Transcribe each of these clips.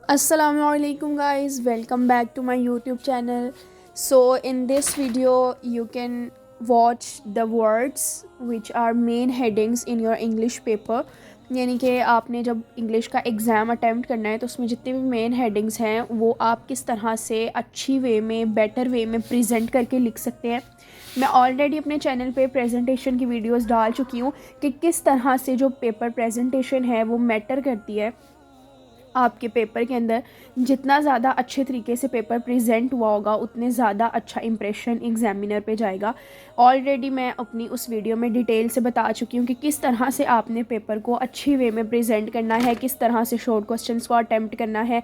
Assalamualaikum guys, welcome back to my YouTube channel. So in this video you can watch the words which are main headings in your English paper. यानी कि आपने जब English का exam attempt करना है तो उसमें जितने भी मेन हेडिंग्स हैं वो आप किस तरह से अच्छी वे में बेटर वे में प्रेजेंट करके लिख सकते हैं। मैं ऑलरेडी अपने चैनल पे प्रेजेंटेशन की वीडियोस डाल चुकी हूँ कि किस तरह से जो पेपर प्रेजेंटेशन है वो मैटर करती है आपके पेपर के अंदर। जितना ज़्यादा अच्छे तरीके से पेपर प्रेजेंट हुआ होगा उतने ज़्यादा अच्छा इंप्रेशन एग्जामिनर पे जाएगा। ऑलरेडी मैं अपनी उस वीडियो में डिटेल से बता चुकी हूँ कि किस तरह से आपने पेपर को अच्छी वे में प्रेजेंट करना है, किस तरह से शॉर्ट क्वेश्चंस को अटैम्प्ट करना है,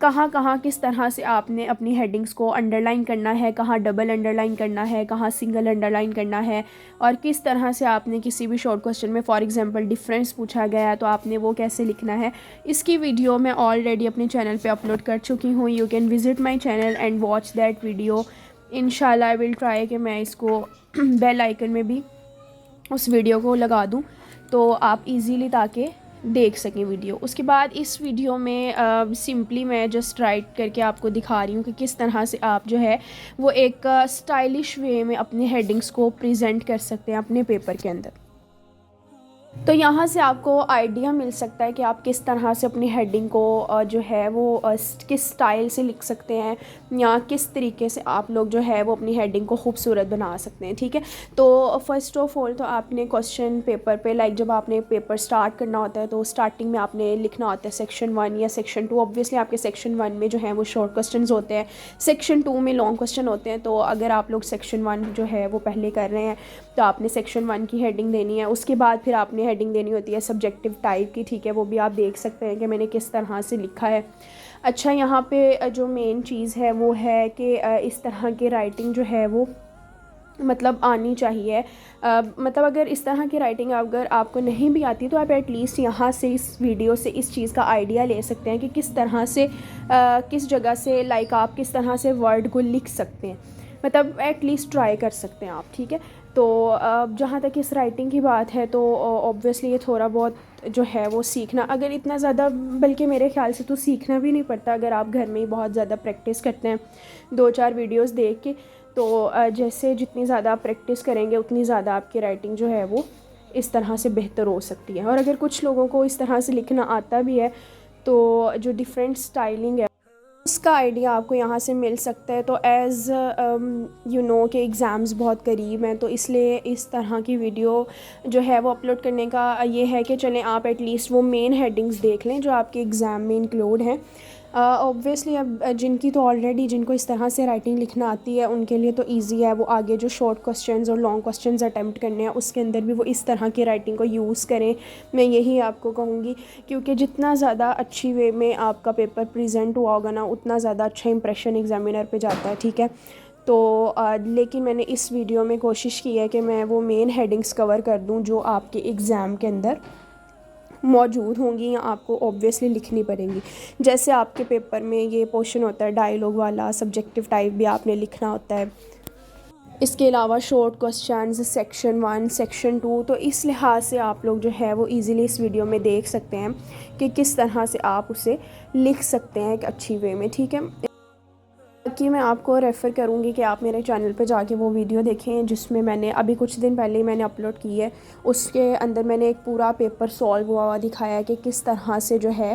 कहाँ कहाँ किस तरह से आपने अपनी हेडिंग्स को अंडरलाइन करना है, कहाँ डबल अंडरलाइन करना है, कहाँ सिंगल अंडरलाइन करना है, और किस तरह से आपने किसी भी शॉर्ट क्वेश्चन में फॉर एग्जांपल डिफरेंस पूछा गया है तो आपने वो कैसे लिखना है। इसकी वीडियो मैं ऑलरेडी अपने चैनल पे अपलोड कर चुकी हूँ। You can visit my channel and watch that video. इंशाल्लाह आई विल ट्राई कि मैं इसको बेल आइकन में भी उस वीडियो को लगा दूँ तो आप इजीली ताकि देख सकें वीडियो। उसके बाद इस वीडियो में सिंपली मैं जस्ट राइट करके आपको दिखा रही हूँ कि किस तरह से आप जो है वो एक स्टाइलिश वे में अपने हेडिंग्स को प्रेजेंट कर सकते हैं अपने पेपर के अंदर। तो यहाँ से आपको आइडिया मिल सकता है कि आप किस तरह से अपनी हेडिंग को जो है वो किस स्टाइल से लिख सकते हैं या किस तरीके से आप लोग जो है वो अपनी हेडिंग को खूबसूरत बना सकते हैं। ठीक है, तो फर्स्ट ऑफ ऑल तो आपने क्वेश्चन पेपर पे जब आपने पेपर स्टार्ट करना होता है तो स्टार्टिंग में आपने लिखना होता है सेक्शन 1 या सेक्शन 2। ऑब्वियसली आपके सेक्शन 1 में जो है वो शॉर्ट क्वेश्चन होते हैं, सेक्शन 2 में लॉन्ग क्वेश्चन होते हैं। तो अगर आप लोग सेक्शन 1 जो है वो पहले कर रहे हैं तो आपने सेक्शन 1 की हेडिंग देनी है। उसके बाद फिर आपने हेडिंग देनी होती है सब्जेक्टिव टाइप की। ठीक है, वो भी आप देख सकते हैं कि मैंने किस तरह से लिखा है। अच्छा, यहाँ पे जो मेन चीज़ है वो है कि इस तरह की राइटिंग जो है वो मतलब आनी चाहिए। मतलब अगर इस तरह की राइटिंग अगर आपको नहीं भी आती तो आप एटलीस्ट यहाँ से इस वीडियो से इस चीज़ का आइडिया ले सकते हैं कि किस तरह से किस जगह से आप किस तरह से वर्ड को लिख सकते हैं। मतलब एटलीस्ट ट्राई कर सकते हैं आप। ठीक है, तो जहाँ तक इस राइटिंग की बात है तो ऑब्वियसली ये थोड़ा बहुत जो है वो सीखना, अगर इतना ज़्यादा, बल्कि मेरे ख्याल से तो सीखना भी नहीं पड़ता अगर आप घर में ही बहुत ज़्यादा प्रैक्टिस करते हैं 2-4 वीडियोस देख के। तो जैसे जितनी ज़्यादा आप प्रैक्टिस करेंगे उतनी ज़्यादा आपकी राइटिंग जो है वो इस तरह से बेहतर हो सकती है। और अगर कुछ लोगों को इस तरह से लिखना आता भी है तो जो डिफरेंट स्टाइलिंग है उसका आइडिया आपको यहाँ से मिल सकता है। तो एज़ यू नो कि एग्ज़ाम्स बहुत करीब हैं तो इसलिए इस तरह की वीडियो जो है वो अपलोड करने का ये है कि चलें आप एटलीस्ट वो मेन हेडिंग्स देख लें जो आपके एग्ज़ाम में इंक्लूड हैं। ऑब्वियसली अब जिनकी तो ऑलरेडी जिनको इस तरह से राइटिंग लिखना आती है उनके लिए तो इजी है, वो आगे जो शॉर्ट क्वेश्चंस और लॉन्ग क्वेश्चंस अटैम्प्ट करने हैं उसके अंदर भी वो इस तरह की राइटिंग को यूज़ करें। मैं यही आपको कहूँगी, क्योंकि जितना ज़्यादा अच्छी वे में आपका पेपर प्रेजेंट हुआ होगा ना उतना ज़्यादा अच्छा इंप्रेशन एग्जामिनर पे जाता है। ठीक है, तो लेकिन मैंने इस वीडियो में कोशिश की है कि मैं वो मेन हेडिंग्स कवर कर दूँ जो आपके एग्ज़ाम के अंदर मौजूद होंगी या आपको ऑब्वियसली लिखनी पड़ेंगी। जैसे आपके पेपर में ये पोर्शन होता है डायलॉग वाला, सब्जेक्टिव टाइप भी आपने लिखना होता है। इसके अलावा शॉर्ट क्वेश्चंस सेक्शन 1 सेक्शन 2। तो इस लिहाज से आप लोग जो है वो इजीली इस वीडियो में देख सकते हैं कि किस तरह से आप उसे लिख सकते हैं एक अच्छी वे में। ठीक है, कि मैं आपको रेफ़र करूँगी कि आप मेरे चैनल पे जाके वो वीडियो देखें जिसमें मैंने अभी कुछ दिन पहले ही मैंने अपलोड की है। उसके अंदर मैंने एक पूरा पेपर सॉल्व हुआ दिखाया है कि किस तरह से जो है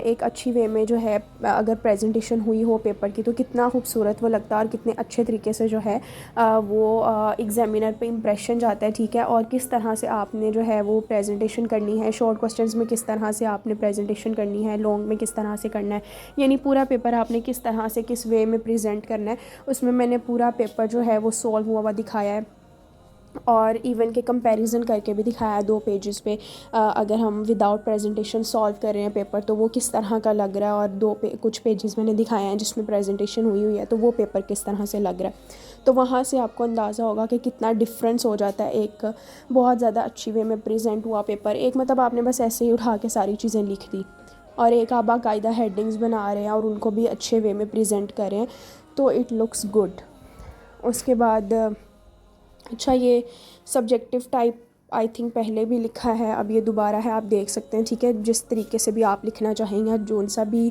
एक अच्छी वे में जो है अगर प्रेजेंटेशन हुई हो पेपर की तो कितना खूबसूरत वो लगता है और कितने अच्छे तरीके से जो है वो एग्ज़ामिनर पे इंप्रेशन जाता है। ठीक है, और किस तरह से आपने जो है वो प्रेजेंटेशन करनी है, शॉर्ट क्वेश्चंस में किस तरह से आपने प्रेजेंटेशन करनी है, लॉन्ग में किस तरह से करना है, यानी पूरा पेपर आपने किस तरह से किस वे में प्रेजेंट करना है। उसमें मैंने पूरा पेपर जो है वो सॉल्व हुआ दिखाया है और इवन के कंपैरिजन करके भी दिखाया है 2 पेजेस पे। अगर हम विदाउट प्रेजेंटेशन सॉल्व कर रहे हैं पेपर तो वो किस तरह का लग रहा है, और कुछ पेजेस मैंने दिखाए हैं जिसमें प्रेजेंटेशन हुई है तो वो पेपर किस तरह से लग रहा है। तो वहाँ से आपको अंदाज़ा होगा कि कितना डिफरेंस हो जाता है एक बहुत ज़्यादा अच्छी वे में प्रेजेंट हुआ पेपर। एक मतलब आपने बस ऐसे ही उठा के सारी चीज़ें लिख दी, और एक आप बाकायदा हेडिंग्स बना रहे हैं और उनको भी अच्छे वे में प्रेजेंट करें तो इट लुक्स गुड। उसके बाद अच्छा, ये सब्जेक्टिव टाइप आई थिंक पहले भी लिखा है, अब ये दोबारा है, आप देख सकते हैं, ठीक है। जिस तरीके से भी आप लिखना चाहेंगे, जो सा भी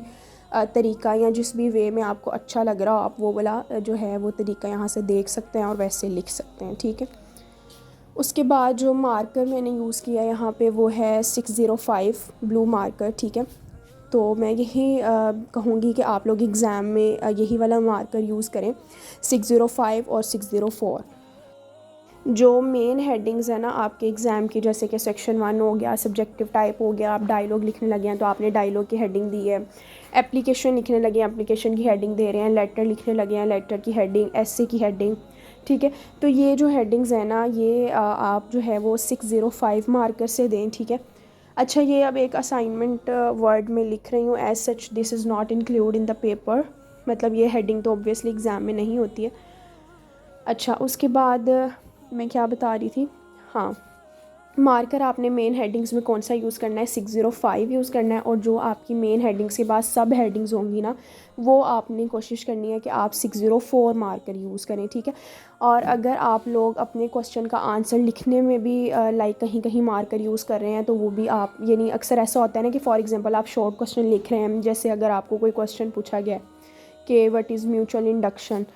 तरीका या जिस भी वे में आपको अच्छा लग रहा हो, आप वो वाला जो है वो तरीका यहाँ से देख सकते हैं और वैसे लिख सकते हैं, ठीक है। उसके बाद जो मार्कर मैंने यूज़ किया यहाँ पे वो है 605 ब्लू मार्कर, ठीक है। तो मैं यही कहूँगी कि आप लोग एग्ज़ाम में यही वाला मार्कर यूज़ करें, 605 और 604। जो मेन हेडिंग्स है ना आपके एग्ज़ाम की, जैसे कि सेक्शन 1 हो गया, सब्जेक्टिव टाइप हो गया, आप डायलॉग लिखने लगे हैं तो आपने डायलॉग की हेडिंग दी है, एप्लीकेशन लिखने लगे हैं, एप्लीकेशन की हेडिंग दे रहे हैं, लेटर लिखने लगे हैं, लेटर की हेडिंग, एसे की हेडिंग, ठीक है। तो ये जो हेडिंग्स हैं ना, ये आप जो है वो 605 मार्कर से दें, ठीक है। अच्छा, ये अब एक असाइनमेंट वर्ड में लिख रही हूँ, as such this is not include in the paper, मतलब ये हेडिंग तो ऑब्वियसली एग्ज़ाम में नहीं होती है। अच्छा, उसके बाद मैं क्या बता रही थी, हाँ, मार्कर आपने मेन हेडिंग्स में कौन सा यूज़ करना है, 605 यूज़ करना है। और जो आपकी मेन हेडिंग्स के बाद सब हेडिंग्स होंगी ना, वो आपने कोशिश करनी है कि आप 604 मार्कर यूज़ करें, ठीक है। और अगर आप लोग अपने क्वेश्चन का आंसर लिखने में भी लाइक कहीं कहीं मार्कर यूज़ कर रहे हैं, तो वो भी आप, यानी अक्सर ऐसा होता है ना कि फॉर एग्जांपल आप शॉर्ट क्वेश्चन लिख रहे हैं, जैसे अगर आपको कोई क्वेश्चन पूछा गया कि व्हाट इज़ म्यूचुअल इंडक्शन,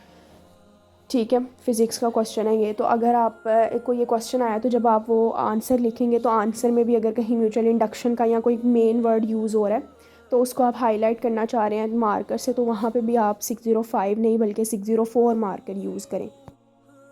ठीक है, फ़िज़िक्स का क्वेश्चन है ये, तो अगर आप को ये क्वेश्चन आया, तो जब आप वो आंसर लिखेंगे तो आंसर में भी अगर कहीं म्यूचुअल इंडक्शन का या कोई मेन वर्ड यूज़ हो रहा है, तो उसको आप हाईलाइट करना चाह रहे हैं मार्कर से, तो वहाँ पे भी आप 605 नहीं बल्कि 604 मार्कर यूज़ करें।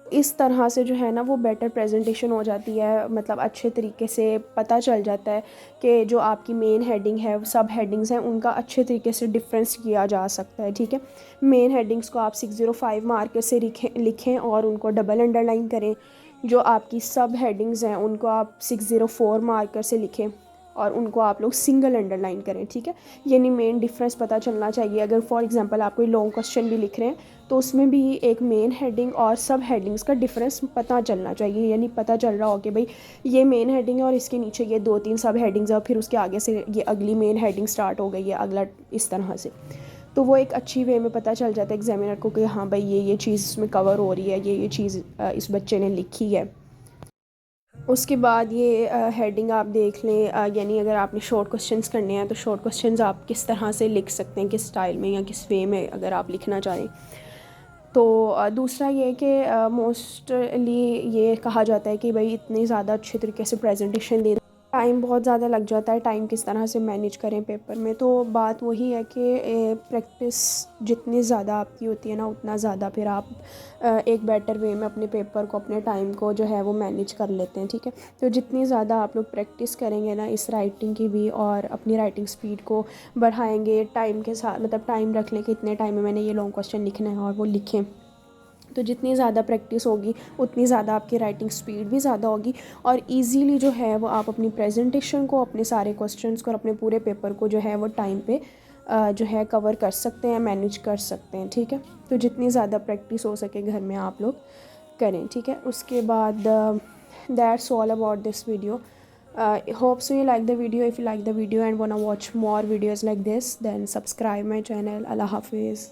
इस तरह से जो है ना वो बेटर प्रेजेंटेशन हो जाती है, मतलब अच्छे तरीके से पता चल जाता है कि जो आपकी मेन हेडिंग है, सब हेडिंग्स हैं, उनका अच्छे तरीके से डिफरेंस किया जा सकता है, ठीक है। मेन हेडिंग्स को आप 605 मार्कर से लिखें और उनको डबल अंडरलाइन करें। जो आपकी सब हेडिंग्स हैं उनको आप 604 मार्कर से लिखें और उनको आप लोग सिंगल अंडरलाइन करें, ठीक है। यानी मेन डिफरेंस पता चलना चाहिए। अगर फॉर एग्जांपल आप कोई लॉन्ग क्वेश्चन भी लिख रहे हैं, तो उसमें भी एक मेन हेडिंग और सब हेडिंग्स का डिफरेंस पता चलना चाहिए, यानी पता चल रहा हो कि भाई ये मेन हेडिंग है और इसके नीचे ये 2-3 सब हेडिंग्स है और फिर उसके आगे से ये अगली मेन हेडिंग स्टार्ट हो गई है, अगला, इस तरह से। तो वो एक अच्छी वे में पता चल जाता है एग्जामिनर को कि हाँ भाई ये चीज़ इसमें कवर हो रही है, ये चीज़ इस बच्चे ने लिखी है। उसके बाद ये हेडिंग आप देख लें, यानी अगर आपने शॉर्ट क्वेश्चंस करने हैं तो शॉर्ट क्वेश्चंस आप किस तरह से लिख सकते हैं, किस स्टाइल में या किस वे में अगर आप लिखना चाहें। तो दूसरा ये कि मोस्टली ये कहा जाता है कि भाई इतनी ज़्यादा अच्छे तरीके से प्रेजेंटेशन दे, टाइम बहुत ज़्यादा लग जाता है, टाइम किस तरह से मैनेज करें पेपर में। तो बात वही है कि प्रैक्टिस जितनी ज़्यादा आपकी होती है ना, उतना ज़्यादा फिर आप एक बेटर वे में अपने पेपर को, अपने टाइम को जो है वो मैनेज कर लेते हैं, ठीक है। तो जितनी ज़्यादा आप लोग प्रैक्टिस करेंगे ना इस राइटिंग की भी, और अपनी राइटिंग स्पीड को बढ़ाएंगे टाइम के साथ, मतलब टाइम रख लें कि इतने टाइम में मैंने ये लॉन्ग क्वेश्चन लिखना है और वो लिखें, तो जितनी ज़्यादा प्रैक्टिस होगी उतनी ज़्यादा आपकी राइटिंग स्पीड भी ज़्यादा होगी और इजीली जो है वो आप अपनी प्रेजेंटेशन को, अपने सारे क्वेश्चंस को और अपने पूरे पेपर को जो है वो टाइम पे जो है कवर कर सकते हैं, मैनेज कर सकते हैं, ठीक है। तो जितनी ज़्यादा प्रैक्टिस हो सके घर में आप लोग करें, ठीक है। उसके बाद that's all about this video. Hope so you like the video. If you like the video and wanna watch more videos like this, then subscribe my channel. Allah Hafiz.